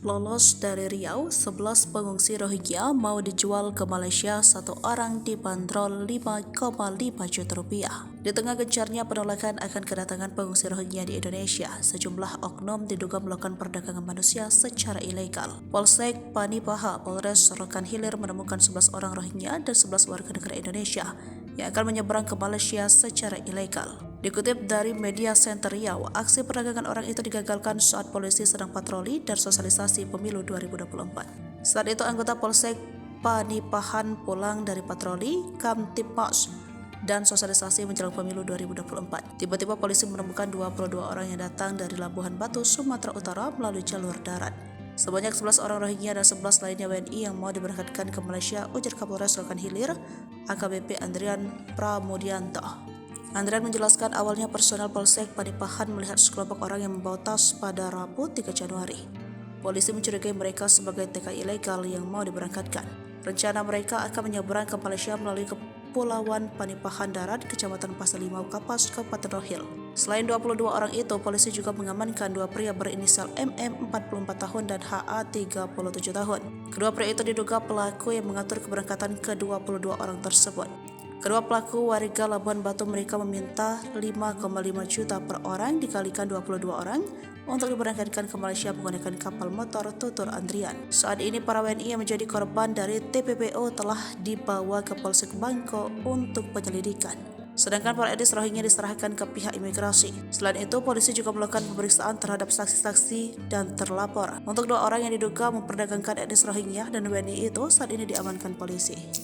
Lolos dari Riau, 11 pengungsi Rohingya mau dijual ke Malaysia, satu orang dibanderol 5,5 juta rupiah. Di tengah gencarnya penolakan akan kedatangan pengungsi Rohingya di Indonesia, sejumlah oknum diduga melakukan perdagangan manusia secara ilegal. Polsek Panipaha, Polres Rokan Hilir menemukan 11 orang Rohingya dan 11 warga negara Indonesia yang akan menyeberang ke Malaysia secara ilegal. Dikutip dari Media Center Riau, aksi perdagangan orang itu digagalkan saat polisi sedang patroli dan sosialisasi pemilu 2024. Saat itu anggota Polsek Panipahan pulang dari patroli, Kamtipmas, dan sosialisasi menjelang pemilu 2024. Tiba-tiba polisi menemukan 22 orang yang datang dari Labuhan Batu, Sumatera Utara melalui jalur darat. Sebanyak 11 orang Rohingya dan 11 lainnya WNI yang mau diberangkatkan ke Malaysia, ujar Kapolres Rokan Hilir, AKBP Andrian Pramudianto. Andrian menjelaskan awalnya personel Polsek Panipahan melihat sekelompok orang yang membawa tas pada Rabu 3 Januari. Polisi mencurigai mereka sebagai TKI ilegal yang mau diberangkatkan. Rencana mereka akan menyeberang ke Malaysia melalui Kepulauan Panipahan Darat, Kecamatan Pasar Limau, Kapas, Kabupaten Rohil. Selain 22 orang itu, polisi juga mengamankan dua pria berinisial MM 44 tahun dan HA 37 tahun. Kedua pria itu diduga pelaku yang mengatur keberangkatan ke-22 orang tersebut. Kedua pelaku warga Labuan Batu, mereka meminta 5,5 juta per orang dikalikan 22 orang untuk diberangkatkan ke Malaysia menggunakan kapal motor, tutur Andrian. Saat ini para WNI yang menjadi korban dari TPPO telah dibawa ke Polsek Bangko untuk penyelidikan. Sedangkan para etnis Rohingya diserahkan ke pihak imigrasi. Selain itu, polisi juga melakukan pemeriksaan terhadap saksi-saksi dan terlapor. Untuk dua orang yang diduga memperdagangkan etnis Rohingya dan WNI itu saat ini diamankan polisi.